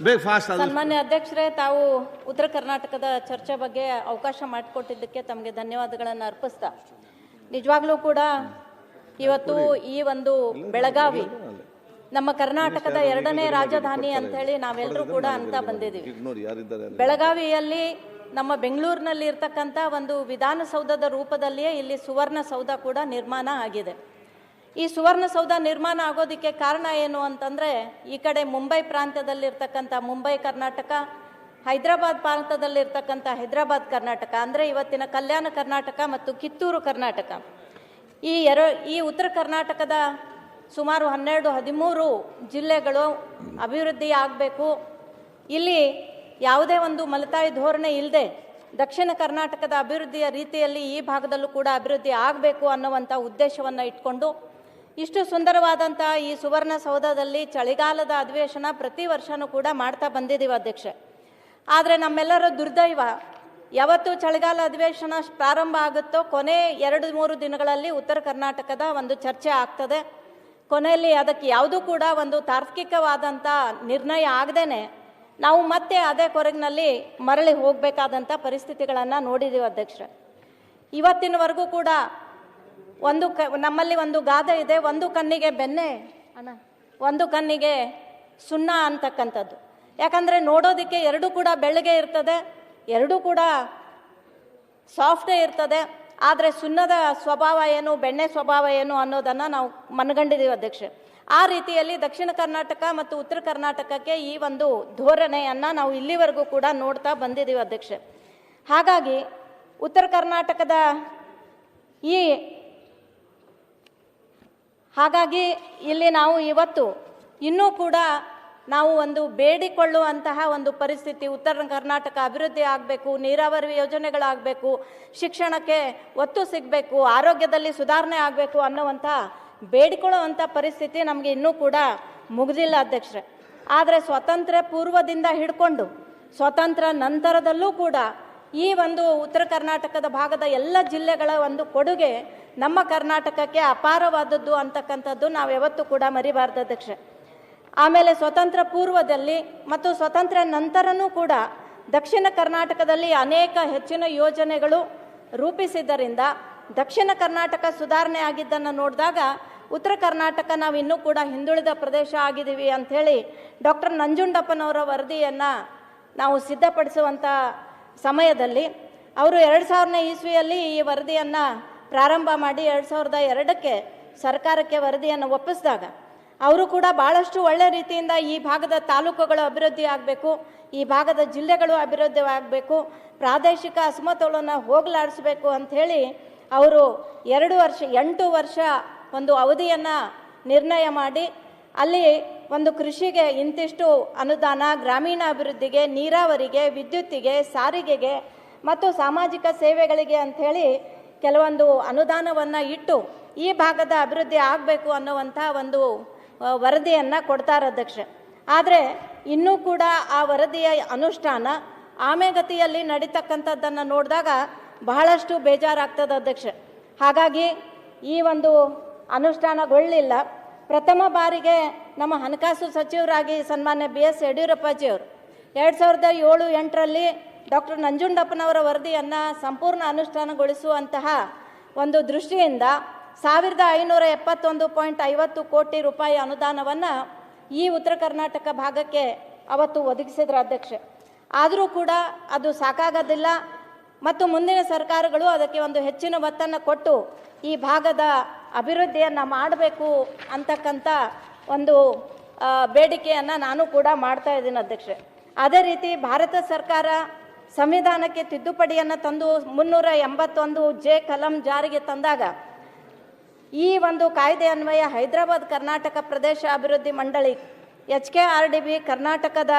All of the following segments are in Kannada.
ಸನ್ಮಾನ್ಯ ಅಧ್ಯಕ್ಷರೇ, ತಾವು ಉತ್ತರ ಕರ್ನಾಟಕದ ಚರ್ಚೆ ಬಗ್ಗೆ ಅವಕಾಶ ಮಾಡಿಕೊಟ್ಟಿದ್ದಕ್ಕೆ ತಮಗೆ ಧನ್ಯವಾದಗಳನ್ನು ಅರ್ಪಿಸ್ತಾ, ನಿಜವಾಗ್ಲೂ ಕೂಡ ಇವತ್ತು ಈ ಒಂದು ಬೆಳಗಾವಿ ನಮ್ಮ ಕರ್ನಾಟಕದ ಎರಡನೇ ರಾಜಧಾನಿ ಅಂತ ಹೇಳಿ ನಾವೆಲ್ಲರೂ ಕೂಡ ಅಂತ ಬಂದಿದ್ದೀವಿ. ಬೆಳಗಾವಿಯಲ್ಲಿ ನಮ್ಮ ಬೆಂಗಳೂರಿನಲ್ಲಿ ಇರ್ತಕ್ಕಂಥ ಒಂದು ವಿಧಾನಸೌಧದ ರೂಪದಲ್ಲಿಯೇ ಇಲ್ಲಿ ಸುವರ್ಣಸೌಧ ಕೂಡ ನಿರ್ಮಾಣ ಆಗಿದೆ. ಈ ಸುವರ್ಣಸೌಧ ನಿರ್ಮಾಣ ಆಗೋದಕ್ಕೆ ಕಾರಣ ಏನು ಅಂತಂದರೆ, ಈ ಕಡೆ ಮುಂಬೈ ಪ್ರಾಂತ್ಯದಲ್ಲಿರ್ತಕ್ಕಂಥ ಮುಂಬೈ ಕರ್ನಾಟಕ, ಹೈದರಾಬಾದ್ ಪ್ರಾಂತ್ಯದಲ್ಲಿರ್ತಕ್ಕಂಥ ಹೈದರಾಬಾದ್ ಕರ್ನಾಟಕ, ಅಂದರೆ ಇವತ್ತಿನ ಕಲ್ಯಾಣ ಕರ್ನಾಟಕ ಮತ್ತು ಕಿತ್ತೂರು ಕರ್ನಾಟಕ, ಈ ಉತ್ತರ ಕರ್ನಾಟಕದ ಸುಮಾರು 12-13 ಜಿಲ್ಲೆಗಳು ಅಭಿವೃದ್ಧಿ ಆಗಬೇಕು. ಇಲ್ಲಿ ಯಾವುದೇ ಒಂದು ಮಲತಾಯಿ ಧೋರಣೆ ಇಲ್ಲದೆ ದಕ್ಷಿಣ ಕರ್ನಾಟಕದ ಅಭಿವೃದ್ಧಿಯ ರೀತಿಯಲ್ಲಿ ಈ ಭಾಗದಲ್ಲೂ ಕೂಡ ಅಭಿವೃದ್ಧಿ ಆಗಬೇಕು ಅನ್ನುವಂಥ ಉದ್ದೇಶವನ್ನು ಇಟ್ಕೊಂಡು ಇಷ್ಟು ಸುಂದರವಾದಂಥ ಈ ಸುವರ್ಣಸೌಧದಲ್ಲಿ ಚಳಿಗಾಲದ ಅಧಿವೇಶನ ಪ್ರತಿ ವರ್ಷವೂ ಕೂಡ ಮಾಡ್ತಾ ಬಂದಿದ್ದೀವಿ ಅಧ್ಯಕ್ಷೆ. ಆದರೆ ನಮ್ಮೆಲ್ಲರ ದುರ್ದೈವ, ಯಾವತ್ತು ಚಳಿಗಾಲ ಅಧಿವೇಶನ ಪ್ರಾರಂಭ ಆಗುತ್ತೋ ಕೊನೆ 2-3 ದಿನಗಳಲ್ಲಿ ಉತ್ತರ ಕರ್ನಾಟಕದ ಒಂದು ಚರ್ಚೆ ಆಗ್ತದೆ. ಕೊನೆಯಲ್ಲಿ ಅದಕ್ಕೆ ಯಾವುದೂ ಕೂಡ ಒಂದು ತಾರ್ಕಿಕವಾದಂಥ ನಿರ್ಣಯ ಆಗದೇನೆ ನಾವು ಮತ್ತೆ ಅದೇ ಕೊರಗಿನಲ್ಲಿ ಮರಳಿ ಹೋಗಬೇಕಾದಂಥ ಪರಿಸ್ಥಿತಿಗಳನ್ನು ನೋಡಿದ್ದೀವಿ ಅಧ್ಯಕ್ಷರೇ. ಇವತ್ತಿನವರೆಗೂ ಕೂಡ ನಮ್ಮಲ್ಲಿ ಒಂದು ಗಾದೆ ಇದೆ, ಒಂದು ಕಣ್ಣಿಗೆ ಬೆಣ್ಣೆ ಒಂದು ಕಣ್ಣಿಗೆ ಸುಣ್ಣ ಅಂತಕ್ಕಂಥದ್ದು. ಯಾಕಂದರೆ ನೋಡೋದಕ್ಕೆ ಎರಡೂ ಕೂಡ ಬೆಳ್ಳಗೆ ಇರ್ತದೆ, ಎರಡೂ ಕೂಡ ಸಾಫ್ಟೇ ಇರ್ತದೆ. ಆದರೆ ಸುಣ್ಣದ ಸ್ವಭಾವ ಏನು, ಬೆಣ್ಣೆ ಸ್ವಭಾವ ಏನು ಅನ್ನೋದನ್ನು ನಾವು ಮನಗಂಡಿದ್ದೀವಿ ಅಧ್ಯಕ್ಷೆ. ಆ ರೀತಿಯಲ್ಲಿ ದಕ್ಷಿಣ ಕರ್ನಾಟಕ ಮತ್ತು ಉತ್ತರ ಕರ್ನಾಟಕಕ್ಕೆ ಈ ಒಂದು ಧೋರಣೆಯನ್ನು ನಾವು ಇಲ್ಲಿವರೆಗೂ ಕೂಡ ನೋಡ್ತಾ ಬಂದಿದ್ದೀವಿ ಅಧ್ಯಕ್ಷೆ. ಹಾಗಾಗಿ ಉತ್ತರ ಕರ್ನಾಟಕದ ಇಲ್ಲಿ ನಾವು ಇವತ್ತು ಇನ್ನೂ ಕೂಡ ನಾವು ಒಂದು ಬೇಡಿಕೊಳ್ಳುವಂತಹ ಒಂದು ಪರಿಸ್ಥಿತಿ, ಉತ್ತರ ಕರ್ನಾಟಕ ಅಭಿವೃದ್ಧಿ ಆಗಬೇಕು, ನೀರಾವರಿ ಯೋಜನೆಗಳಾಗಬೇಕು, ಶಿಕ್ಷಣಕ್ಕೆ ಒತ್ತು ಸಿಗಬೇಕು, ಆರೋಗ್ಯದಲ್ಲಿ ಸುಧಾರಣೆ ಆಗಬೇಕು ಅನ್ನುವಂಥ ಬೇಡಿಕೊಳ್ಳುವಂಥ ಪರಿಸ್ಥಿತಿ ನಮಗೆ ಇನ್ನೂ ಕೂಡ ಮುಗಿದಿಲ್ಲ ಅಧ್ಯಕ್ಷರೇ. ಆದರೆ ಸ್ವಾತಂತ್ರ್ಯ ಪೂರ್ವದಿಂದ ಹಿಡ್ಕೊಂಡು ಸ್ವಾತಂತ್ರ್ಯ ನಂತರದಲ್ಲೂ ಕೂಡ ಈ ಒಂದು ಉತ್ತರ ಕರ್ನಾಟಕದ ಭಾಗದ ಎಲ್ಲ ಜಿಲ್ಲೆಗಳ ಒಂದು ಕೊಡುಗೆ ನಮ್ಮ ಕರ್ನಾಟಕಕ್ಕೆ ಅಪಾರವಾದದ್ದು ಅಂತಕ್ಕಂಥದ್ದು ನಾವು ಯಾವತ್ತೂ ಕೂಡ ಮರಿಬಾರ್ದು ಅಧ್ಯಕ್ಷೆ. ಆಮೇಲೆ ಸ್ವತಂತ್ರ ಪೂರ್ವದಲ್ಲಿ ಮತ್ತು ಸ್ವತಂತ್ರ ನಂತರನೂ ಕೂಡ ದಕ್ಷಿಣ ಕರ್ನಾಟಕದಲ್ಲಿ ಅನೇಕ ಹೆಚ್ಚಿನ ಯೋಜನೆಗಳು ರೂಪಿಸಿದ್ದರಿಂದ ದಕ್ಷಿಣ ಕರ್ನಾಟಕ ಸುಧಾರಣೆ ಆಗಿದ್ದನ್ನು ನೋಡಿದಾಗ ಉತ್ತರ ಕರ್ನಾಟಕ ನಾವು ಇನ್ನೂ ಕೂಡ ಹಿಂದುಳಿದ ಪ್ರದೇಶ ಆಗಿದ್ದೀವಿ ಅಂಥೇಳಿ ಡಾಕ್ಟರ್ ನಂಜುಂಡಪ್ಪನವರ ವರದಿಯನ್ನು ನಾವು ಸಿದ್ಧಪಡಿಸುವಂಥ ಸಮಯದಲ್ಲಿ ಅವರು 2000ನೇ ಇಸ್ವಿಯಲ್ಲಿ ಈ ವರದಿಯನ್ನು ಪ್ರಾರಂಭ ಮಾಡಿ 2002ಕ್ಕೆ ಸರ್ಕಾರಕ್ಕೆ ವರದಿಯನ್ನು ಒಪ್ಪಿಸಿದಾಗ ಅವರು ಕೂಡ ಭಾಳಷ್ಟು ಒಳ್ಳೆ ರೀತಿಯಿಂದ ಈ ಭಾಗದ ತಾಲೂಕುಗಳು ಅಭಿವೃದ್ಧಿ ಆಗಬೇಕು, ಈ ಭಾಗದ ಜಿಲ್ಲೆಗಳು ಅಭಿವೃದ್ಧಿ ಆಗಬೇಕು, ಪ್ರಾದೇಶಿಕ ಅಸಮತೋಲನ ಹೋಗಲಾಡಿಸಬೇಕು ಅಂಥೇಳಿ ಅವರು 8 ವರ್ಷ ಒಂದು ಅವಧಿಯನ್ನು ನಿರ್ಣಯ ಮಾಡಿ ಅಲ್ಲಿ ಒಂದು ಕೃಷಿಗೆ ಇಂತಿಷ್ಟು ಅನುದಾನ, ಗ್ರಾಮೀಣ ಅಭಿವೃದ್ಧಿಗೆ, ನೀರಾವರಿಗೆ, ವಿದ್ಯುತ್ತಿಗೆ, ಸಾರಿಗೆಗೆ ಮತ್ತು ಸಾಮಾಜಿಕ ಸೇವೆಗಳಿಗೆ ಅಂಥೇಳಿ ಕೆಲವೊಂದು ಅನುದಾನವನ್ನು ಇಟ್ಟು ಈ ಭಾಗದ ಅಭಿವೃದ್ಧಿ ಆಗಬೇಕು ಅನ್ನುವಂಥ ಒಂದು ವರದಿಯನ್ನು ಕೊಡ್ತಾರೆ ಅಧ್ಯಕ್ಷೆ. ಆದರೆ ಇನ್ನೂ ಕೂಡ ಆ ವರದಿಯ ಅನುಷ್ಠಾನ ಆಮೆಗತಿಯಲ್ಲಿ ನಡೀತಕ್ಕಂಥದ್ದನ್ನು ನೋಡಿದಾಗ ಬಹಳಷ್ಟು ಬೇಜಾರಾಗ್ತದೆ ಅಧ್ಯಕ್ಷೆ. ಹಾಗಾಗಿ ಈ ಒಂದು ಅನುಷ್ಠಾನಗೊಳ್ಳಲಿಲ್ಲ. ಪ್ರಥಮ ಬಾರಿಗೆ ನಮ್ಮ ಹಣಕಾಸು ಸಚಿವರಾಗಿ ಸನ್ಮಾನ್ಯ BS ಯಡಿಯೂರಪ್ಪಾಜಿಯವರು 2007-8ರಲ್ಲಿ ಡಾಕ್ಟರ್ ನಂಜುಂಡಪ್ಪನವರ ವರದಿಯನ್ನು ಸಂಪೂರ್ಣ ಅನುಷ್ಠಾನಗೊಳಿಸುವಂತಹ ಒಂದು ದೃಷ್ಟಿಯಿಂದ 1571.50 ಕೋಟಿ ರೂಪಾಯಿ ಅನುದಾನವನ್ನು ಈ ಉತ್ತರ ಕರ್ನಾಟಕ ಭಾಗಕ್ಕೆ ಅವತ್ತು ಒದಗಿಸಿದ್ರು ಅಧ್ಯಕ್ಷೆ. ಆದರೂ ಕೂಡ ಅದು ಸಾಕಾಗೋದಿಲ್ಲ ಮತ್ತು ಮುಂದಿನ ಸರ್ಕಾರಗಳು ಅದಕ್ಕೆ ಒಂದು ಹೆಚ್ಚಿನ ಒತ್ತನ್ನು ಕೊಟ್ಟು ಈ ಭಾಗದ ಅಭಿವೃದ್ಧಿಯನ್ನು ಮಾಡಬೇಕು ಅಂತಕ್ಕಂಥ ಒಂದು ಬೇಡಿಕೆಯನ್ನು ನಾನು ಕೂಡ ಮಾಡ್ತಾ ಇದ್ದೀನಿ ಅಧ್ಯಕ್ಷೆ. ಅದೇ ರೀತಿ ಭಾರತ ಸರ್ಕಾರ ಸಂವಿಧಾನಕ್ಕೆ ತಿದ್ದುಪಡಿಯನ್ನು ತಂದು 381J ಕಲಂ ಜಾರಿಗೆ ತಂದಾಗ ಈ ಒಂದು ಕಾಯ್ದೆ ಅನ್ವಯ ಹೈದರಾಬಾದ್ ಕರ್ನಾಟಕ ಪ್ರದೇಶ ಅಭಿವೃದ್ಧಿ ಮಂಡಳಿ HKRDB ಕರ್ನಾಟಕದ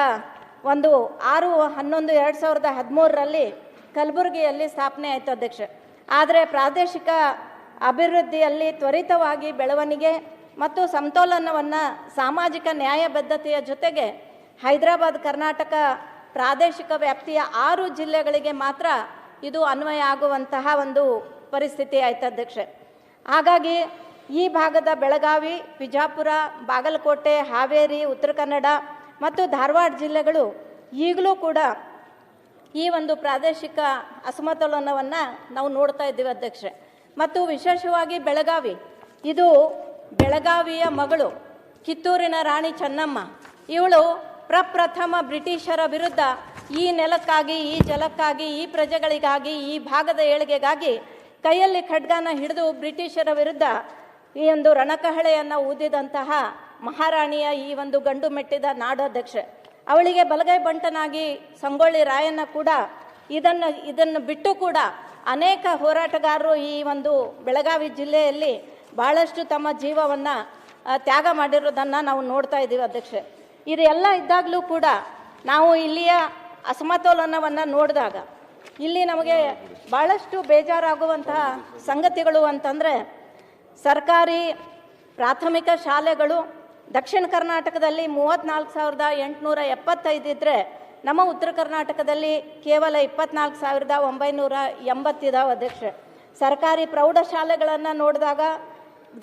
ಒಂದು 6/11/2013ರಲ್ಲಿ ಕಲಬುರಗಿಯಲ್ಲಿ ಸ್ಥಾಪನೆ ಆಯಿತು ಅಧ್ಯಕ್ಷೆ. ಆದರೆ ಪ್ರಾದೇಶಿಕ ಅಭಿವೃದ್ಧಿಯಲ್ಲಿ ತ್ವರಿತವಾಗಿ ಬೆಳವಣಿಗೆ ಮತ್ತು ಸಮತೋಲನವನ್ನು ಸಾಮಾಜಿಕ ನ್ಯಾಯಬದ್ಧತೆಯ ಜೊತೆಗೆ ಹೈದರಾಬಾದ್ ಕರ್ನಾಟಕ ಪ್ರಾದೇಶಿಕ ವ್ಯಾಪ್ತಿಯ 6 ಜಿಲ್ಲೆಗಳಿಗೆ ಮಾತ್ರ ಇದು ಅನ್ವಯ ಆಗುವಂತಹ ಒಂದು ಪರಿಸ್ಥಿತಿ ಆಯ್ತು ಅಧ್ಯಕ್ಷೆ. ಹಾಗಾಗಿ ಈ ಭಾಗದ ಬೆಳಗಾವಿ, ವಿಜಾಪುರ, ಬಾಗಲಕೋಟೆ, ಹಾವೇರಿ, ಉತ್ತರ ಕನ್ನಡ ಮತ್ತು ಧಾರವಾಡ ಜಿಲ್ಲೆಗಳು ಈಗಲೂ ಕೂಡ ಈ ಒಂದು ಪ್ರಾದೇಶಿಕ ಅಸಮತೋಲನವನ್ನು ನಾವು ನೋಡ್ತಾ ಇದ್ದೀವಿ ಅಧ್ಯಕ್ಷೆ. ಮತ್ತು ವಿಶೇಷವಾಗಿ ಬೆಳಗಾವಿ, ಇದು ಬೆಳಗಾವಿಯ ಮಗಳು ಕಿತ್ತೂರಿನ ರಾಣಿ ಚೆನ್ನಮ್ಮ. ಇವಳು ಪ್ರಪ್ರಥಮ ಬ್ರಿಟಿಷರ ವಿರುದ್ಧ ಈ ನೆಲಕ್ಕಾಗಿ, ಈ ಜಲಕ್ಕಾಗಿ, ಈ ಪ್ರಜೆಗಳಿಗಾಗಿ, ಈ ಭಾಗದ ಏಳಿಗೆಗಾಗಿ ಕೈಯಲ್ಲಿ ಖಡ್ಗನ ಹಿಡಿದು ಬ್ರಿಟಿಷರ ವಿರುದ್ಧ ಈ ಒಂದು ರಣಕಹಳೆಯನ್ನು ಊದಿದಂತಹ ಮಹಾರಾಣಿಯ ಈ ಒಂದು ಗಂಡು ಮೆಟ್ಟಿದ ನಾಡಾಧ್ಯಕ್ಷೆ. ಅವಳಿಗೆ ಬಲಗೈ ಬಂಟನಾಗಿ ಸಂಗೊಳ್ಳಿ ರಾಯಣ್ಣ ಕೂಡ ಇದನ್ನು ಬಿಟ್ಟು ಕೂಡ ಅನೇಕ ಹೋರಾಟಗಾರರು ಈ ಒಂದು ಬೆಳಗಾವಿ ಜಿಲ್ಲೆಯಲ್ಲಿ ಭಾಳಷ್ಟು ತಮ್ಮ ಜೀವವನ್ನು ತ್ಯಾಗ ಮಾಡಿರೋದನ್ನು ನಾವು ನೋಡ್ತಾ ಇದ್ದೀವಿ ಅಧ್ಯಕ್ಷೆ. ಇದೆಲ್ಲ ಇದ್ದಾಗಲೂ ಕೂಡ ನಾವು ಇಲ್ಲಿಯ ಅಸಮತೋಲನವನ್ನು ನೋಡಿದಾಗ ಇಲ್ಲಿ ನಮಗೆ ಭಾಳಷ್ಟು ಬೇಜಾರಾಗುವಂತಹ ಸಂಗತಿಗಳು ಅಂತಂದರೆ, ಸರ್ಕಾರಿ ಪ್ರಾಥಮಿಕ ಶಾಲೆಗಳು ದಕ್ಷಿಣ ಕರ್ನಾಟಕದಲ್ಲಿ 34,875 ಇದ್ದರೆ ನಮ್ಮ ಉತ್ತರ ಕರ್ನಾಟಕದಲ್ಲಿ ಕೇವಲ 24,980 ಇದಾವೆ ಅಧ್ಯಕ್ಷೆ. ಸರ್ಕಾರಿ ಪ್ರೌಢಶಾಲೆಗಳನ್ನು ನೋಡಿದಾಗ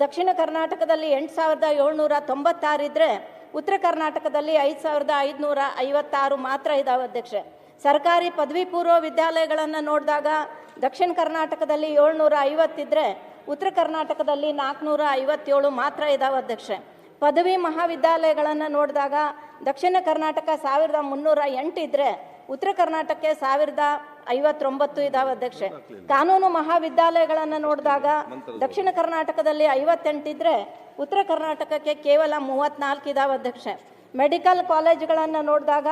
ದಕ್ಷಿಣ ಕರ್ನಾಟಕದಲ್ಲಿ 8,796 ಇದ್ದರೆ ಉತ್ತರ ಕರ್ನಾಟಕದಲ್ಲಿ 5,556 ಮಾತ್ರ ಇದಾವೆ ಅಧ್ಯಕ್ಷೆ. ಸರ್ಕಾರಿ ಪದವಿ ಪೂರ್ವ ವಿದ್ಯಾಲಯಗಳನ್ನು ನೋಡಿದಾಗ ದಕ್ಷಿಣ ಕರ್ನಾಟಕದಲ್ಲಿ 750 ಇದ್ದರೆ ಉತ್ತರ ಕರ್ನಾಟಕದಲ್ಲಿ 457 ಮಾತ್ರ ಇದಾವೆ ಅಧ್ಯಕ್ಷೆ. ಪದವಿ ಮಹಾವಿದ್ಯಾಲಯಗಳನ್ನು ನೋಡಿದಾಗ ದಕ್ಷಿಣ ಕರ್ನಾಟಕ 1,308 ಇದ್ದರೆ ಉತ್ತರ ಕರ್ನಾಟಕಕ್ಕೆ 1,059 ಇದಾವೆ ಅಧ್ಯಕ್ಷೆ. ಕಾನೂನು ಮಹಾವಿದ್ಯಾಲಯಗಳನ್ನು ನೋಡಿದಾಗ ದಕ್ಷಿಣ ಕರ್ನಾಟಕದಲ್ಲಿ 58 ಇದ್ದರೆ ಉತ್ತರ ಕರ್ನಾಟಕಕ್ಕೆ ಕೇವಲ 34 ಇದಾವೆ ಅಧ್ಯಕ್ಷೆ. ಮೆಡಿಕಲ್ ಕಾಲೇಜುಗಳನ್ನು ನೋಡಿದಾಗ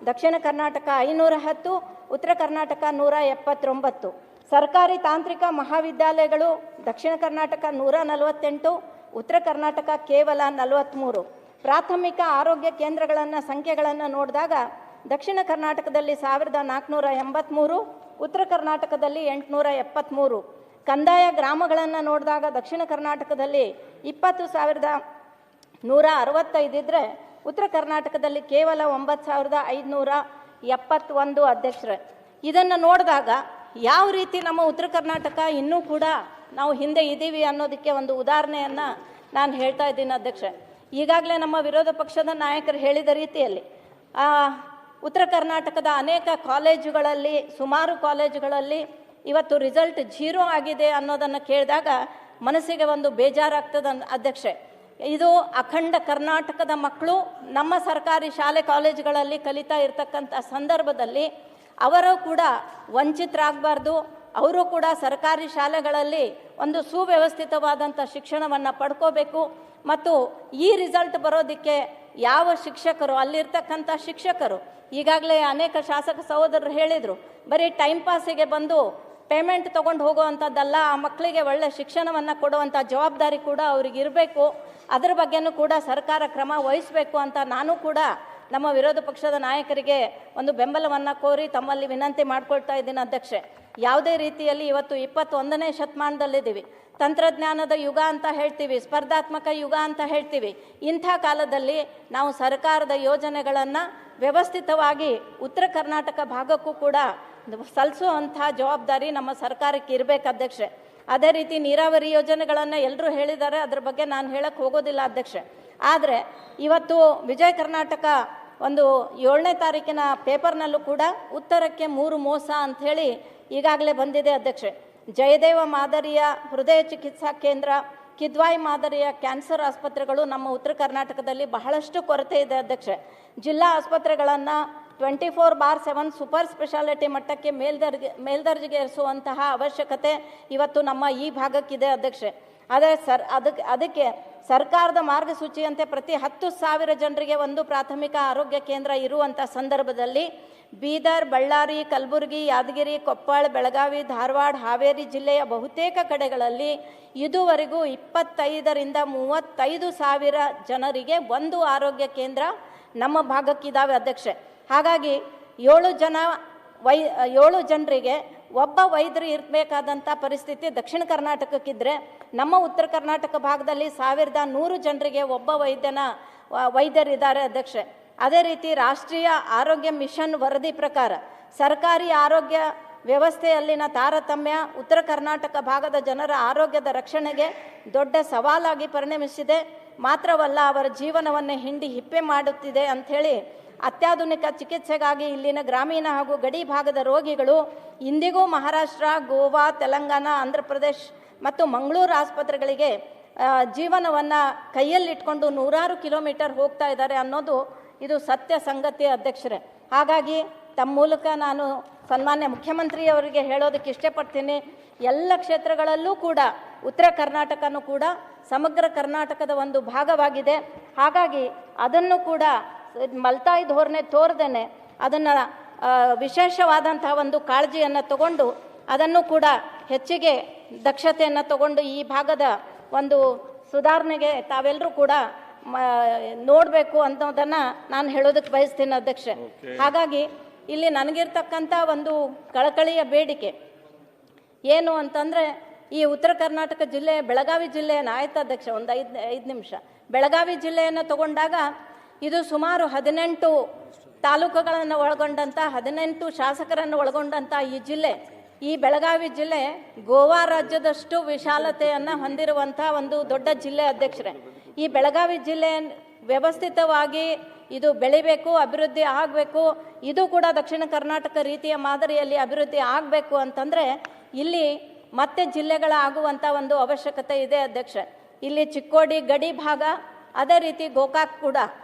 ದಕ್ಷಿಣ ಕರ್ನಾಟಕ 510, ಉತ್ತರ ಕರ್ನಾಟಕ 179. ಸರ್ಕಾರಿ ತಾಂತ್ರಿಕ ಮಹಾವಿದ್ಯಾಲಯಗಳು ದಕ್ಷಿಣ ಕರ್ನಾಟಕ 148, ಉತ್ತರ ಕರ್ನಾಟಕ ಕೇವಲ 43. ಪ್ರಾಥಮಿಕ ಆರೋಗ್ಯ ಕೇಂದ್ರಗಳನ್ನು ಸಂಖ್ಯೆಗಳನ್ನು ನೋಡಿದಾಗ ದಕ್ಷಿಣ ಕರ್ನಾಟಕದಲ್ಲಿ 1,483, ಉತ್ತರ ಕರ್ನಾಟಕದಲ್ಲಿ 873. ಕಂದಾಯ ಗ್ರಾಮಗಳನ್ನು ನೋಡಿದಾಗ ದಕ್ಷಿಣ ಕರ್ನಾಟಕದಲ್ಲಿ 20,165 ಇದ್ದರೆ ಉತ್ತರ ಕರ್ನಾಟಕದಲ್ಲಿ ಕೇವಲ 9,571 ಅಧ್ಯಕ್ಷರೇ. ಇದನ್ನು ನೋಡಿದಾಗ ಯಾವ ರೀತಿ ನಮ್ಮ ಉತ್ತರ ಕರ್ನಾಟಕ ಇನ್ನೂ ಕೂಡ ನಾವು ಹಿಂದೆ ಇದ್ದೀವಿ ಅನ್ನೋದಕ್ಕೆ ಒಂದು ಉದಾಹರಣೆಯನ್ನು ನಾನು ಹೇಳ್ತಾ ಇದ್ದೀನಿ ಅಧ್ಯಕ್ಷೆ. ಈಗಾಗಲೇ ನಮ್ಮ ವಿರೋಧ ಪಕ್ಷದ ನಾಯಕರು ಹೇಳಿದ ರೀತಿಯಲ್ಲಿ ಉತ್ತರ ಕರ್ನಾಟಕದ ಅನೇಕ ಕಾಲೇಜುಗಳಲ್ಲಿ, ಸುಮಾರು ಕಾಲೇಜುಗಳಲ್ಲಿ ಇವತ್ತು ರಿಸಲ್ಟ್ 0 ಆಗಿದೆ ಅನ್ನೋದನ್ನು ಕೇಳಿದಾಗ ಮನಸ್ಸಿಗೆ ಒಂದು ಬೇಜಾರಾಗ್ತದೆ ಅಧ್ಯಕ್ಷೆ. ಇದು ಅಖಂಡ ಕರ್ನಾಟಕದ ಮಕ್ಕಳು ನಮ್ಮ ಸರ್ಕಾರಿ ಶಾಲೆ ಕಾಲೇಜುಗಳಲ್ಲಿ ಕಲಿತಾ ಇರ್ತಕ್ಕಂಥ ಸಂದರ್ಭದಲ್ಲಿ ಅವರು ಕೂಡ ವಂಚಿತರಾಗಬಾರ್ದು. ಅವರು ಕೂಡ ಸರ್ಕಾರಿ ಶಾಲೆಗಳಲ್ಲಿ ಒಂದು ಸುವ್ಯವಸ್ಥಿತವಾದಂಥ ಶಿಕ್ಷಣವನ್ನು ಪಡ್ಕೋಬೇಕು. ಮತ್ತು ಈ ರಿಸಲ್ಟ್ ಬರೋದಕ್ಕೆ ಯಾವ ಶಿಕ್ಷಕರು, ಅಲ್ಲಿರ್ತಕ್ಕಂಥ ಶಿಕ್ಷಕರು, ಈಗಾಗಲೇ ಅನೇಕ ಶಾಸಕ ಸಹೋದರರು ಹೇಳಿದರು, ಬರೀ ಟೈಮ್ ಪಾಸಿಗೆ ಬಂದು ಪೇಮೆಂಟ್ ತೊಗೊಂಡು ಹೋಗುವಂಥದ್ದಲ್ಲ, ಆ ಮಕ್ಕಳಿಗೆ ಒಳ್ಳೆಯ ಶಿಕ್ಷಣವನ್ನು ಕೊಡುವಂಥ ಜವಾಬ್ದಾರಿ ಕೂಡ ಅವ್ರಿಗೆ ಇರಬೇಕು. ಅದರ ಬಗ್ಗೆನೂ ಕೂಡ ಸರ್ಕಾರ ಕ್ರಮ ವಹಿಸಬೇಕು ಅಂತ ನಾನು ಕೂಡ ನಮ್ಮ ವಿರೋಧ ಪಕ್ಷದ ನಾಯಕರಿಗೆ ಒಂದು ಬೆಂಬಲವನ್ನು ಕೋರಿ ತಮ್ಮಲ್ಲಿ ವಿನಂತಿ ಮಾಡ್ಕೊಳ್ತಾ ಇದ್ದೀನಿ ಅಧ್ಯಕ್ಷೆ. ಯಾವುದೇ ರೀತಿಯಲ್ಲಿ ಇವತ್ತು 21ನೇ ಶತಮಾನದಲ್ಲಿದ್ದೀವಿ. ತಂತ್ರಜ್ಞಾನದ ಯುಗ ಅಂತ ಹೇಳ್ತೀವಿ, ಸ್ಪರ್ಧಾತ್ಮಕ ಯುಗ ಅಂತ ಹೇಳ್ತೀವಿ. ಇಂಥ ಕಾಲದಲ್ಲಿ ನಾವು ಸರ್ಕಾರದ ಯೋಜನೆಗಳನ್ನು ವ್ಯವಸ್ಥಿತವಾಗಿ ಉತ್ತರ ಕರ್ನಾಟಕ ಭಾಗಕ್ಕೂ ಕೂಡ ಸಲ್ಲಿಸುವಂಥ ಜವಾಬ್ದಾರಿ ನಮ್ಮ ಸರ್ಕಾರಕ್ಕೆ ಇರಬೇಕು ಅಧ್ಯಕ್ಷೆ. ಅದೇ ರೀತಿ ನೀರಾವರಿ ಯೋಜನೆಗಳನ್ನು ಎಲ್ಲರೂ ಹೇಳಿದ್ದಾರೆ, ಅದ್ರ ಬಗ್ಗೆ ನಾನು ಹೇಳಕ್ಕೆ ಹೋಗೋದಿಲ್ಲ ಅಧ್ಯಕ್ಷೆ. ಆದರೆ ಇವತ್ತು ವಿಜಯ ಕರ್ನಾಟಕ ಒಂದು 7ನೇ ತಾರೀಕಿನ ಪೇಪರ್ನಲ್ಲೂ ಕೂಡ ಉತ್ತರಕ್ಕೆ 3 ಮೋಸ ಅಂಥೇಳಿ ಈಗಾಗಲೇ ಬಂದಿದೆ ಅಧ್ಯಕ್ಷೆ. ಜಯದೇವ ಮಾದರಿಯ ಹೃದಯ ಚಿಕಿತ್ಸಾ ಕೇಂದ್ರ, ಕಿದ್ವಾಯಿ ಮಾದರಿಯ ಕ್ಯಾನ್ಸರ್ ಆಸ್ಪತ್ರೆಗಳು ನಮ್ಮ ಉತ್ತರ ಕರ್ನಾಟಕದಲ್ಲಿ ಬಹಳಷ್ಟು ಕೊರತೆ ಇದೆ ಅಧ್ಯಕ್ಷೆ. ಜಿಲ್ಲಾ ಆಸ್ಪತ್ರೆಗಳನ್ನು 24/7 ಸೂಪರ್ ಸ್ಪೆಷಾಲಿಟಿ ಮಟ್ಟಕ್ಕೆ ಮೇಲ್ದರ್ಜೆಗೆ ಏರಿಸುವಂತಹ ಅವಶ್ಯಕತೆ ಇವತ್ತು ನಮ್ಮ ಈ ಭಾಗಕ್ಕಿದೆ ಅಧ್ಯಕ್ಷೆ. ಆದರೆ ಅದಕ್ಕೆ ಸರ್ಕಾರದ ಮಾರ್ಗಸೂಚಿಯಂತೆ ಪ್ರತಿ 10,000 ಜನರಿಗೆ ಒಂದು ಪ್ರಾಥಮಿಕ ಆರೋಗ್ಯ ಕೇಂದ್ರ ಇರುವಂಥ ಸಂದರ್ಭದಲ್ಲಿ ಬೀದರ್, ಬಳ್ಳಾರಿ, ಕಲಬುರಗಿ, ಯಾದಗಿರಿ, ಕೊಪ್ಪಳ, ಬೆಳಗಾವಿ, ಧಾರವಾಡ, ಹಾವೇರಿ ಜಿಲ್ಲೆಯ ಬಹುತೇಕ ಕಡೆಗಳಲ್ಲಿ ಇದುವರೆಗೂ 25,000 ರಿಂದ 35,000 ಜನರಿಗೆ ಒಂದು ಆರೋಗ್ಯ ಕೇಂದ್ರ ನಮ್ಮ ಭಾಗಕ್ಕಿದ್ದಾವೆ ಅಧ್ಯಕ್ಷೆ. ಹಾಗಾಗಿ 7 ಜನರಿಗೆ ಒಬ್ಬ ವೈದ್ಯರು ಇರಬೇಕಾದಂಥ ಪರಿಸ್ಥಿತಿ ದಕ್ಷಿಣ ಕರ್ನಾಟಕಕ್ಕಿದ್ದರೆ ನಮ್ಮ ಉತ್ತರ ಕರ್ನಾಟಕ ಭಾಗದಲ್ಲಿ 1,100 ಜನರಿಗೆ ಒಬ್ಬ ವೈದ್ಯರಿದ್ದಾರೆ ಅಧ್ಯಕ್ಷೆ. ಅದೇ ರೀತಿ ರಾಷ್ಟ್ರೀಯ ಆರೋಗ್ಯ ಮಿಷನ್ ವರದಿ ಪ್ರಕಾರ ಸರ್ಕಾರಿ ಆರೋಗ್ಯ ವ್ಯವಸ್ಥೆಯಲ್ಲಿನ ತಾರತಮ್ಯ ಉತ್ತರ ಕರ್ನಾಟಕ ಭಾಗದ ಜನರ ಆರೋಗ್ಯದ ರಕ್ಷಣೆಗೆ ದೊಡ್ಡ ಸವಾಲಾಗಿ ಪರಿಣಮಿಸಿದೆ. ಮಾತ್ರವಲ್ಲ ಅವರ ಜೀವನವನ್ನು ಹಿಂಡಿ ಹಿಪ್ಪೆ ಮಾಡುತ್ತಿದೆ ಅಂಥೇಳಿ ಅತ್ಯಾಧುನಿಕ ಚಿಕಿತ್ಸೆಗಾಗಿ ಇಲ್ಲಿನ ಗ್ರಾಮೀಣ ಹಾಗೂ ಗಡಿ ಭಾಗದ ರೋಗಿಗಳು ಇಂದಿಗೂ ಮಹಾರಾಷ್ಟ್ರ, ಗೋವಾ, ತೆಲಂಗಾಣ, ಆಂಧ್ರ ಪ್ರದೇಶ್ ಮತ್ತು ಮಂಗಳೂರು ಆಸ್ಪತ್ರೆಗಳಿಗೆ ಜೀವನವನ್ನು ಕೈಯಲ್ಲಿಟ್ಕೊಂಡು 100 ಕಿಲೋಮೀಟರ್ ಹೋಗ್ತಾ ಇದ್ದಾರೆ ಅನ್ನೋದು ಇದು ಸತ್ಯ ಸಂಗತಿ ಅಧ್ಯಕ್ಷರೇ. ಹಾಗಾಗಿ ತಮ್ಮ ಮೂಲಕ ನಾನು ಸನ್ಮಾನ್ಯ ಮುಖ್ಯಮಂತ್ರಿಯವರಿಗೆ ಹೇಳೋದಕ್ಕೆ ಇಷ್ಟಪಡ್ತೀನಿ, ಎಲ್ಲ ಕ್ಷೇತ್ರಗಳಲ್ಲೂ ಕೂಡ ಉತ್ತರ ಕರ್ನಾಟಕನೂ ಕೂಡ ಸಮಗ್ರ ಕರ್ನಾಟಕದ ಒಂದು ಭಾಗವಾಗಿದೆ. ಹಾಗಾಗಿ ಅದನ್ನು ಕೂಡ ಮಲ್ತಾಯಿ ಧೋರಣೆ ತೋರದೇನೆ ಅದನ್ನು ವಿಶೇಷವಾದಂತಹ ಒಂದು ಕಾಳಜಿಯನ್ನು ತಗೊಂಡು ಅದನ್ನು ಕೂಡ ಹೆಚ್ಚಿಗೆ ದಕ್ಷತೆಯನ್ನು ತಗೊಂಡು ಈ ಭಾಗದ ಒಂದು ಸುಧಾರಣೆಗೆ ತಾವೆಲ್ಲರೂ ಕೂಡ ನೋಡಬೇಕು ಅನ್ನೋದನ್ನು ನಾನು ಹೇಳೋದಕ್ಕೆ ಬಯಸ್ತೀನಿ ಅಧ್ಯಕ್ಷೆ. ಹಾಗಾಗಿ ಇಲ್ಲಿ ನನಗಿರ್ತಕ್ಕಂಥ ಒಂದು ಕಳಕಳಿಯ ಬೇಡಿಕೆ ಏನು ಅಂತಂದರೆ, ಈ ಉತ್ತರ ಕರ್ನಾಟಕ ಜಿಲ್ಲೆ ಬೆಳಗಾವಿ ಜಿಲ್ಲೆಯನ್ನು ಆಯ್ತು ಅಧ್ಯಕ್ಷ, ಒಂದು ಐದು ನಿಮಿಷ. ಬೆಳಗಾವಿ ಜಿಲ್ಲೆಯನ್ನು ತಗೊಂಡಾಗ ಇದು ಸುಮಾರು 18 ತಾಲೂಕುಗಳನ್ನು ಒಳಗೊಂಡಂಥ 18 ಶಾಸಕರನ್ನು ಒಳಗೊಂಡಂಥ ಈ ಜಿಲ್ಲೆ, ಈ ಬೆಳಗಾವಿ ಜಿಲ್ಲೆ ಗೋವಾ ರಾಜ್ಯದಷ್ಟು ವಿಶಾಲತೆಯನ್ನು ಹೊಂದಿರುವಂಥ ಒಂದು ದೊಡ್ಡ ಜಿಲ್ಲೆ ಅಧ್ಯಕ್ಷರೇ. ಈ ಬೆಳಗಾವಿ ಜಿಲ್ಲೆ ವ್ಯವಸ್ಥಿತವಾಗಿ ಇದು ಬೆಳಿಬೇಕು, ಅಭಿವೃದ್ಧಿ ಆಗಬೇಕು, ಇದು ಕೂಡ ದಕ್ಷಿಣ ಕರ್ನಾಟಕ ರೀತಿಯ ಮಾದರಿಯಲ್ಲಿ ಅಭಿವೃದ್ಧಿ ಆಗಬೇಕು ಅಂತಂದರೆ ಇಲ್ಲಿ ಮತ್ತೆ ಜಿಲ್ಲೆಗಳಾಗುವಂಥ ಒಂದು ಅವಶ್ಯಕತೆ ಇದೆ ಅಧ್ಯಕ್ಷ. ಇಲ್ಲಿ ಚಿಕ್ಕೋಡಿ ಗಡಿ ಭಾಗ, ಅದೇ ರೀತಿ ಗೋಕಾಕ್ ಕೂಡ,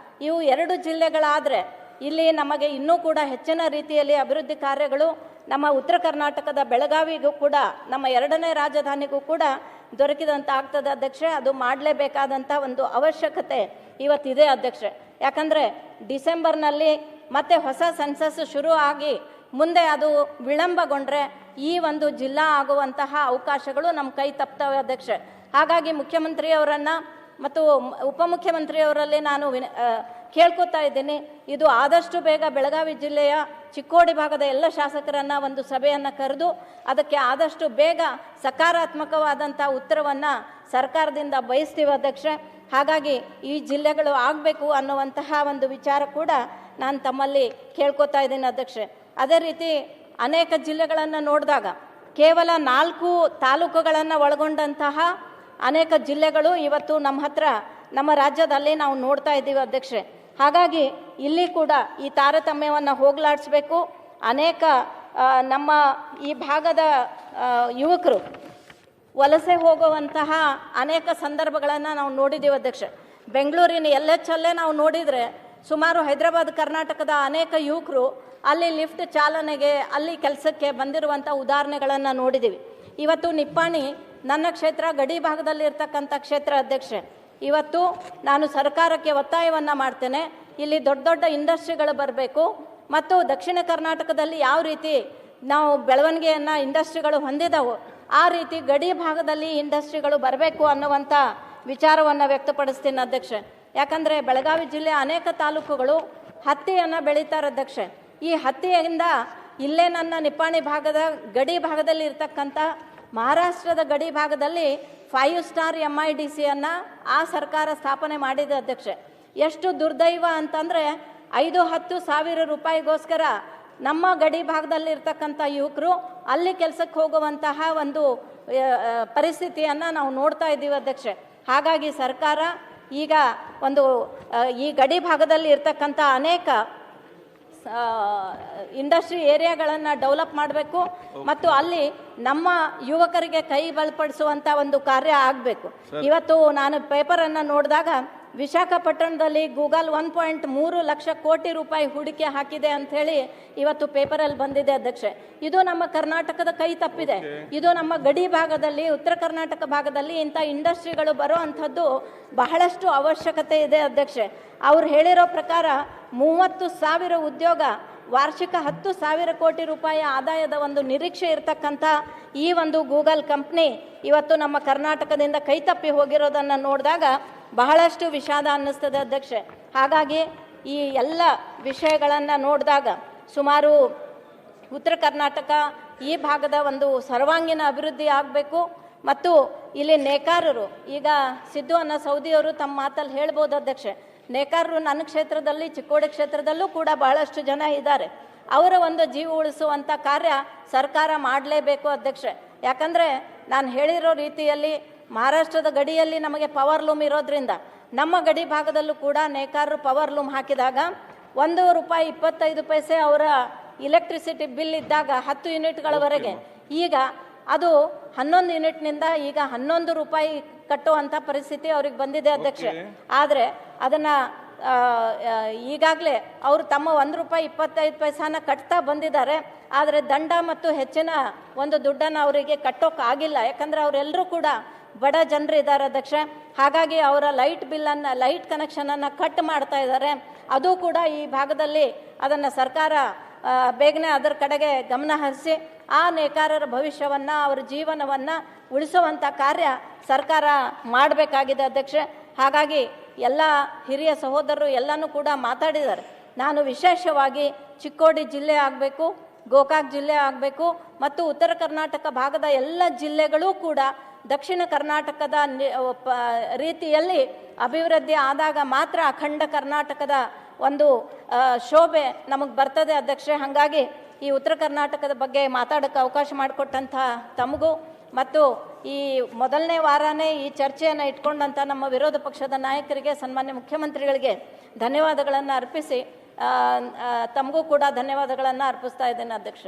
ಇವು 2 ಜಿಲ್ಲೆಗಳಾದರೆ ಇಲ್ಲಿ ನಮಗೆ ಇನ್ನೂ ಕೂಡ ಹೆಚ್ಚಿನ ರೀತಿಯಲ್ಲಿ ಅಭಿವೃದ್ಧಿ ಕಾರ್ಯಗಳು ನಮ್ಮ ಉತ್ತರ ಕರ್ನಾಟಕದ ಬೆಳಗಾವಿಗೂ ಕೂಡ ನಮ್ಮ 2ನೇ ರಾಜಧಾನಿಗೂ ಕೂಡ ದೊರಕಿದಂತ ಆಗ್ತದೆ ಅಧ್ಯಕ್ಷೆ. ಅದು ಮಾಡಲೇಬೇಕಾದಂಥ ಒಂದು ಅವಶ್ಯಕತೆ ಇವತ್ತಿದೆ ಅಧ್ಯಕ್ಷೆ. ಯಾಕಂದರೆ ಡಿಸೆಂಬರ್ನಲ್ಲಿ ಮತ್ತೆ ಹೊಸ ಸೆನ್ಸಸ್ ಶುರು ಆಗಿ ಮುಂದೆ ಅದು ವಿಳಂಬಗೊಂಡ್ರೆ ಈ ಒಂದು ಜಿಲ್ಲಾ ಆಗುವಂತಹ ಅವಕಾಶಗಳು ನಮ್ಮ ಕೈ ತಪ್ತವೆ ಅಧ್ಯಕ್ಷೆ. ಹಾಗಾಗಿ ಮುಖ್ಯಮಂತ್ರಿಯವರನ್ನು ಮತ್ತು ಉಪಮುಖ್ಯಮಂತ್ರಿಯವರಲ್ಲಿ ನಾನು ಕೇಳ್ಕೊತಾ ಇದ್ದೀನಿ, ಇದು ಆದಷ್ಟು ಬೇಗ ಬೆಳಗಾವಿ ಜಿಲ್ಲೆಯ ಚಿಕ್ಕೋಡಿ ಭಾಗದ ಎಲ್ಲ ಶಾಸಕರನ್ನು ಒಂದು ಸಭೆಯನ್ನು ಕರೆದು ಅದಕ್ಕೆ ಆದಷ್ಟು ಬೇಗ ಸಕಾರಾತ್ಮಕವಾದಂಥ ಉತ್ತರವನ್ನು ಸರ್ಕಾರದಿಂದ ಬಯಸ್ತೀವಿ ಅಧ್ಯಕ್ಷೆ. ಹಾಗಾಗಿ ಈ ಜಿಲ್ಲೆಗಳು ಆಗಬೇಕು ಅನ್ನುವಂತಹ ಒಂದು ವಿಚಾರ ಕೂಡ ನಾನು ತಮ್ಮಲ್ಲಿ ಕೇಳ್ಕೊತಾ ಇದ್ದೀನಿ ಅಧ್ಯಕ್ಷೆ. ಅದೇ ರೀತಿ ಅನೇಕ ಜಿಲ್ಲೆಗಳನ್ನು ನೋಡಿದಾಗ ಕೇವಲ 4 ತಾಲೂಕುಗಳನ್ನು ಒಳಗೊಂಡಂತಹ ಅನೇಕ ಜಿಲ್ಲೆಗಳು ಇವತ್ತು ನಮ್ಮ ರಾಜ್ಯದಲ್ಲಿ ನಾವು ನೋಡ್ತಾ ಇದ್ದೀವಿ ಅಧ್ಯಕ್ಷೆ. ಹಾಗಾಗಿ ಇಲ್ಲಿ ಕೂಡ ಈ ತಾರತಮ್ಯವನ್ನು ಹೋಗಲಾಡಿಸಬೇಕು. ಅನೇಕ ನಮ್ಮ ಈ ಭಾಗದ ಯುವಕರು ವಲಸೆ ಹೋಗುವಂತಹ ಅನೇಕ ಸಂದರ್ಭಗಳನ್ನು ನಾವು ನೋಡಿದ್ದೀವಿ ಅಧ್ಯಕ್ಷೆ. ಬೆಂಗಳೂರಿನ LHಲ್ಲೇ ನಾವು ನೋಡಿದರೆ ಸುಮಾರು ಹೈದರಾಬಾದ್ ಕರ್ನಾಟಕದ ಅನೇಕ ಯುವಕರು ಅಲ್ಲಿ ಲಿಫ್ಟ್ ಚಾಲನೆಗೆ ಅಲ್ಲಿ ಕೆಲಸಕ್ಕೆ ಬಂದಿರುವಂಥ ಉದಾಹರಣೆಗಳನ್ನು ನೋಡಿದ್ದೀವಿ. ಇವತ್ತು ನಿಪ್ಪಾಣಿ ನನ್ನ ಕ್ಷೇತ್ರ ಗಡಿ ಭಾಗದಲ್ಲಿ ಇರ್ತಕ್ಕಂಥ ಕ್ಷೇತ್ರ ಅಧ್ಯಕ್ಷೆ. ಇವತ್ತು ನಾನು ಸರ್ಕಾರಕ್ಕೆ ಒತ್ತಾಯವನ್ನು ಮಾಡ್ತೇನೆ, ಇಲ್ಲಿ ದೊಡ್ಡ ದೊಡ್ಡ ಇಂಡಸ್ಟ್ರಿಗಳು ಬರಬೇಕು ಮತ್ತು ದಕ್ಷಿಣ ಕರ್ನಾಟಕದಲ್ಲಿ ಯಾವ ರೀತಿ ನಾವು ಬೆಳವಣಿಗೆಯನ್ನು ಇಂಡಸ್ಟ್ರಿಗಳು ಹೊಂದಿದವು ಆ ರೀತಿ ಗಡಿ ಭಾಗದಲ್ಲಿ ಇಂಡಸ್ಟ್ರಿಗಳು ಬರಬೇಕು ಅನ್ನುವಂಥ ವಿಚಾರವನ್ನು ವ್ಯಕ್ತಪಡಿಸ್ತೀನಿ ಅಧ್ಯಕ್ಷೆ. ಯಾಕಂದರೆ ಬೆಳಗಾವಿ ಜಿಲ್ಲೆ ಅನೇಕ ತಾಲೂಕುಗಳು ಹತ್ತಿಯನ್ನು ಬೆಳೀತಾರೆ ಅಧ್ಯಕ್ಷೆ. ಈ ಹತ್ತಿಯಿಂದ ಇಲ್ಲೇ ನನ್ನ ನಿಪ್ಪಾಣಿ ಭಾಗದ ಗಡಿ ಭಾಗದಲ್ಲಿ ಇರ್ತಕ್ಕಂಥ ಮಹಾರಾಷ್ಟ್ರದ ಗಡಿ ಭಾಗದಲ್ಲಿ 5 ಸ್ಟಾರ್ MIDCಯನ್ನು ಆ ಸರ್ಕಾರ ಸ್ಥಾಪನೆ ಮಾಡಿದೆ ಅಧ್ಯಕ್ಷೆ. ಎಷ್ಟು ದುರ್ದೈವ ಅಂತಂದರೆ 5-10 ಸಾವಿರ ರೂಪಾಯಿಗೋಸ್ಕರ ನಮ್ಮ ಗಡಿ ಭಾಗದಲ್ಲಿ ಇರ್ತಕ್ಕಂಥ ಯುವಕರು ಅಲ್ಲಿ ಕೆಲಸಕ್ಕೆ ಹೋಗುವಂತಹ ಒಂದು ಪರಿಸ್ಥಿತಿಯನ್ನು ನಾವು ನೋಡ್ತಾ ಇದ್ದೀವಿ ಅಧ್ಯಕ್ಷೆ. ಹಾಗಾಗಿ ಸರ್ಕಾರ ಈಗ ಈ ಗಡಿ ಭಾಗದಲ್ಲಿ ಇರ್ತಕ್ಕಂಥ ಅನೇಕ ಇಂಡಸ್ಟ್ರಿ ಏರಿಯಾಗಳನ್ನು ಡೆವಲಪ್ ಮಾಡಬೇಕು ಮತ್ತು ಅಲ್ಲಿ ನಮ್ಮ ಯುವಕರಿಗೆ ಕೈ ಬಲಪಡಿಸುವಂಥ ಒಂದು ಕಾರ್ಯ ಆಗಬೇಕು. ಇವತ್ತು ನಾನು ಪೇಪರನ್ನು ನೋಡಿದಾಗ ವಿಶಾಖಪಟ್ಟಣದಲ್ಲಿ ಗೂಗಲ್ 1.3 ಲಕ್ಷ ಕೋಟಿ ರೂಪಾಯಿ ಹೂಡಿಕೆ ಹಾಕಿದೆ ಅಂಥೇಳಿ ಇವತ್ತು ಪೇಪರಲ್ಲಿ ಬಂದಿದೆ ಅಧ್ಯಕ್ಷೆ. ಇದು ನಮ್ಮ ಕರ್ನಾಟಕದ ಕೈ ತಪ್ಪಿದೆ. ಇದು ನಮ್ಮ ಗಡಿ ಭಾಗದಲ್ಲಿ ಉತ್ತರ ಕರ್ನಾಟಕ ಭಾಗದಲ್ಲಿ ಇಂಥ ಇಂಡಸ್ಟ್ರಿಗಳು ಬರೋ ಅಂಥದ್ದು ಬಹಳಷ್ಟು ಅವಶ್ಯಕತೆ ಇದೆ ಅಧ್ಯಕ್ಷೆ. ಅವ್ರು ಹೇಳಿರೋ ಪ್ರಕಾರ 30,000 ಉದ್ಯೋಗ, ವಾರ್ಷಿಕ 10,000 ಕೋಟಿ ರೂಪಾಯಿ ಆದಾಯದ ಒಂದು ನಿರೀಕ್ಷೆ ಇರತಕ್ಕಂಥ ಈ ಒಂದು ಗೂಗಲ್ ಕಂಪ್ನಿ ಇವತ್ತು ನಮ್ಮ ಕರ್ನಾಟಕದಿಂದ ಕೈ ತಪ್ಪಿ ಹೋಗಿರೋದನ್ನು ನೋಡಿದಾಗ ಬಹಳಷ್ಟು ವಿಷಾದ ಅನ್ನಿಸ್ತದೆ ಅಧ್ಯಕ್ಷೆ. ಹಾಗಾಗಿ ಈ ಎಲ್ಲ ವಿಷಯಗಳನ್ನು ನೋಡಿದಾಗ ಸುಮಾರು ಉತ್ತರ ಕರ್ನಾಟಕ ಈ ಭಾಗದ ಒಂದು ಸರ್ವಾಂಗೀಣ ಅಭಿವೃದ್ಧಿ ಆಗಬೇಕು ಮತ್ತು ಇಲ್ಲಿ ನೇಕಾರರು, ಈಗ ಸಿದ್ದು ಅನ್ನ ಸೌದಿಯವರು ತಮ್ಮ ಮಾತಲ್ಲಿ ಹೇಳ್ಬೋದು ಅಧ್ಯಕ್ಷೆ, ನೇಕಾರರು ನನ್ನ ಕ್ಷೇತ್ರದಲ್ಲಿ ಚಿಕ್ಕೋಡಿ ಕ್ಷೇತ್ರದಲ್ಲೂ ಕೂಡ ಬಹಳಷ್ಟು ಜನ ಇದ್ದಾರೆ. ಅವರ ಒಂದು ಜೀವ ಉಳಿಸುವಂಥ ಕಾರ್ಯ ಸರ್ಕಾರ ಮಾಡಲೇಬೇಕು ಅಧ್ಯಕ್ಷೆ. ಯಾಕಂದರೆ ನಾನು ಹೇಳಿರೋ ರೀತಿಯಲ್ಲಿ ಮಹಾರಾಷ್ಟ್ರದ ಗಡಿಯಲ್ಲಿ ನಮಗೆ ಪವರ್ ಲೂಮ್ ಇರೋದ್ರಿಂದ ನಮ್ಮ ಗಡಿ ಭಾಗದಲ್ಲೂ ಕೂಡ ನೇಕಾರರು ಪವರ್ ಲೂಮ್ ಹಾಕಿದಾಗ ₹1.25 ಅವರ ಇಲೆಕ್ಟ್ರಿಸಿಟಿ ಬಿಲ್ ಇದ್ದಾಗ 10 ಯೂನಿಟ್ಗಳವರೆಗೆ, ಈಗ ಅದು 11 ಯೂನಿಟ್ನಿಂದ ಈಗ ₹11 ಕಟ್ಟುವಂಥ ಪರಿಸ್ಥಿತಿ ಅವ್ರಿಗೆ ಬಂದಿದೆ ಅಧ್ಯಕ್ಷೆ. ಆದರೆ ಅದನ್ನು ಈಗಾಗಲೇ ಅವರು ತಮ್ಮ ₹1.25 ಕಟ್ತಾ ಬಂದಿದ್ದಾರೆ. ಆದರೆ ದಂಡ ಮತ್ತು ಹೆಚ್ಚಿನ ಒಂದು ದುಡ್ಡನ್ನು ಅವರಿಗೆ ಕಟ್ಟೋಕ್ಕಾಗಿಲ್ಲ. ಯಾಕಂದರೆ ಅವರೆಲ್ಲರೂ ಕೂಡ ಬಡ ಜನರು ಇದ್ದಾರೆ ಅಧ್ಯಕ್ಷೆ. ಹಾಗಾಗಿ ಅವರ ಲೈಟ್ ಕನೆಕ್ಷನನ್ನು ಕಟ್ ಮಾಡ್ತಾ ಇದ್ದಾರೆ. ಅದು ಕೂಡ ಈ ಭಾಗದಲ್ಲಿ ಅದನ್ನು ಸರ್ಕಾರ ಬೇಗನೆ ಅದರ ಕಡೆಗೆ ಗಮನ ಹರಿಸಿ ಆ ನೇಕಾರರ ಭವಿಷ್ಯವನ್ನು, ಅವರ ಜೀವನವನ್ನು ಉಳಿಸುವಂಥ ಕಾರ್ಯ ಸರ್ಕಾರ ಮಾಡಬೇಕಾಗಿದೆ ಅಧ್ಯಕ್ಷೆ. ಹಾಗಾಗಿ ಎಲ್ಲ ಹಿರಿಯ ಸಹೋದರರು ಎಲ್ಲನೂ ಕೂಡ ಮಾತಾಡಿದ್ದಾರೆ. ನಾನು ವಿಶೇಷವಾಗಿ ಚಿಕ್ಕೋಡಿ ಜಿಲ್ಲೆ ಆಗಬೇಕು, ಗೋಕಾಕ್ ಜಿಲ್ಲೆ ಆಗಬೇಕು ಮತ್ತು ಉತ್ತರ ಕರ್ನಾಟಕ ಭಾಗದ ಎಲ್ಲ ಜಿಲ್ಲೆಗಳೂ ಕೂಡ ದಕ್ಷಿಣ ಕರ್ನಾಟಕದ ರೀತಿಯಲ್ಲಿ ಅಭಿವೃದ್ಧಿ ಆದಾಗ ಮಾತ್ರ ಅಖಂಡ ಕರ್ನಾಟಕದ ಒಂದು ಶೋಭೆ ನಮಗೆ ಬರ್ತದೆ ಅಧ್ಯಕ್ಷೆ. ಹಾಗಾಗಿ ಈ ಉತ್ತರ ಕರ್ನಾಟಕದ ಬಗ್ಗೆ ಮಾತಾಡೋಕ್ಕೆ ಅವಕಾಶ ಮಾಡಿಕೊಟ್ಟಂಥ ತಮಗೂ ಮತ್ತು ಈ ಮೊದಲನೇ ವಾರನೇ ಈ ಚರ್ಚೆಯನ್ನು ಇಟ್ಕೊಂಡಂಥ ನಮ್ಮ ವಿರೋಧ ಪಕ್ಷದ ನಾಯಕರಿಗೆ, ಸನ್ಮಾನ್ಯ ಮುಖ್ಯಮಂತ್ರಿಗಳಿಗೆ ಧನ್ಯವಾದಗಳನ್ನು ಅರ್ಪಿಸಿ ತಮಗೂ ಕೂಡ ಧನ್ಯವಾದಗಳನ್ನು ಅರ್ಪಿಸ್ತಾ ಇದ್ದೇನೆ ಅಧ್ಯಕ್ಷ.